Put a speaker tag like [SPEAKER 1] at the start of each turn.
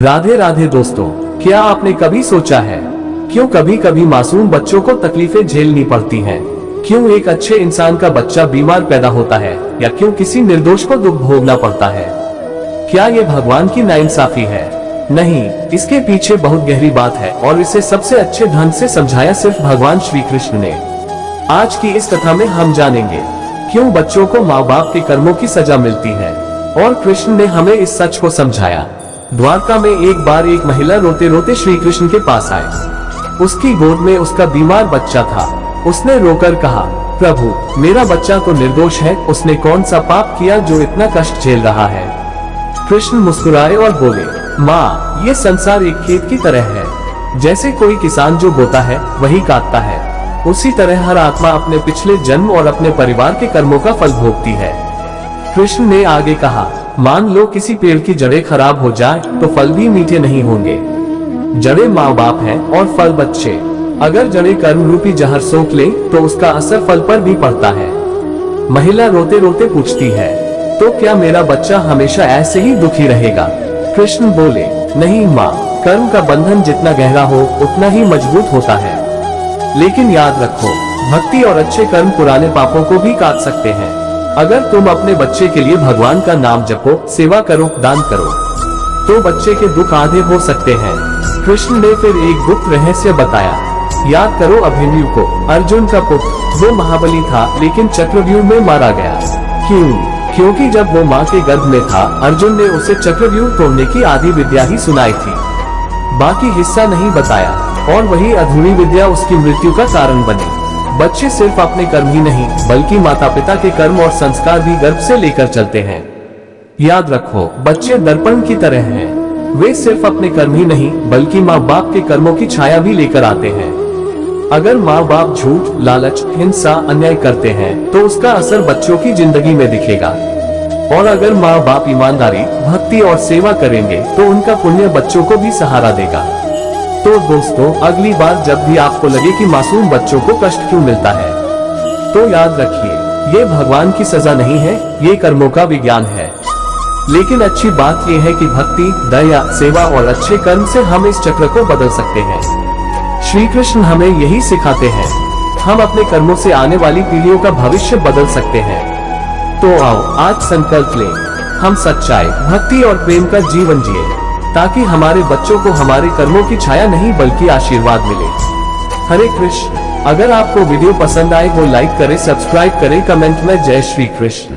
[SPEAKER 1] राधे राधे दोस्तों, क्या आपने कभी सोचा है क्यों कभी कभी मासूम बच्चों को तकलीफें झेलनी पड़ती हैं? क्यों एक अच्छे इंसान का बच्चा बीमार पैदा होता है, या क्यों किसी निर्दोष को दुख भोगना पड़ता है? क्या ये भगवान की नाइंसाफी है? नहीं, इसके पीछे बहुत गहरी बात है और इसे सबसे अच्छे ढंग से समझाया सिर्फ भगवान श्री कृष्ण ने। आज की इस कथा में हम जानेंगे क्यों बच्चों को माँ बाप के कर्मों की सजा मिलती है, और कृष्ण ने हमें इस सच को समझाया। द्वारका में एक बार एक महिला रोते रोते श्री कृष्ण के पास आई। उसकी गोद में उसका बीमार बच्चा था। उसने रोकर कहा, प्रभु, मेरा बच्चा तो निर्दोष है, उसने कौन सा पाप किया जो इतना कष्ट झेल रहा है? कृष्ण मुस्कुराए और बोले, माँ, ये संसार एक खेत की तरह है। जैसे कोई किसान जो बोता है वही काटता है, उसी तरह हर आत्मा अपने पिछले जन्म और अपने परिवार के कर्मों का फल भोगती है। कृष्ण ने आगे कहा, मान लो किसी पेड़ की जड़ें खराब हो जाए तो फल भी मीठे नहीं होंगे। जड़ें माँ बाप हैं और फल बच्चे। अगर जड़ें कर्म रूपी जहर सोख ले तो उसका असर फल पर भी पड़ता है। महिला रोते रोते पूछती है, तो क्या मेरा बच्चा हमेशा ऐसे ही दुखी रहेगा? कृष्ण बोले, नहीं माँ, कर्म का बंधन जितना गहरा हो उतना ही मजबूत होता है। लेकिन याद रखो, भक्ति और अच्छे कर्म पुराने पापों को भी काट सकते हैं। अगर तुम अपने बच्चे के लिए भगवान का नाम जपो, सेवा करो, दान करो, तो बच्चे के दुख आधे हो सकते हैं। कृष्ण ने फिर एक गुप्त रहस्य बताया। याद करो अभिमन्यु को, अर्जुन का पुत्र, वो महाबली था लेकिन चक्रव्यूह में मारा गया। क्यों? क्योंकि जब वो माँ के गर्भ में था, अर्जुन ने उसे चक्रव्यूह तोड़ने की आदि विद्या ही सुनाई थी, बाकी हिस्सा नहीं बताया, और वही अधूरी विद्या उसकी मृत्यु का कारण बनी। बच्चे सिर्फ अपने कर्म ही नहीं बल्कि माता पिता के कर्म और संस्कार भी गर्भ से लेकर चलते हैं। याद रखो, बच्चे दर्पण की तरह हैं। वे सिर्फ अपने कर्म ही नहीं बल्कि माँ बाप के कर्मों की छाया भी लेकर आते हैं। अगर माँ बाप झूठ, लालच, हिंसा, अन्याय करते हैं तो उसका असर बच्चों की जिंदगी में दिखेगा, और अगर माँ बाप ईमानदारी, भक्ति और सेवा करेंगे तो उनका पुण्य बच्चों को भी सहारा देगा। तो दोस्तों, अगली बार जब भी आपको लगे कि मासूम बच्चों को कष्ट क्यों मिलता है, तो याद रखिए, ये भगवान की सजा नहीं है, ये कर्मों का विज्ञान है। लेकिन अच्छी बात यह है कि भक्ति, दया, सेवा और अच्छे कर्म से हम इस चक्र को बदल सकते हैं। श्री कृष्ण हमें यही सिखाते हैं। हम अपने कर्मों से आने वाली पीढ़ियों का भविष्य बदल सकते हैं। तो आओ आज संकल्प लें, हम सच्चाई, भक्ति और प्रेम का जीवन जिए, ताकि हमारे बच्चों को हमारे कर्मों की छाया नहीं बल्कि आशीर्वाद मिले। हरे कृष्ण। अगर आपको वीडियो पसंद आए तो लाइक करें, सब्सक्राइब करें, कमेंट में जय श्री कृष्ण।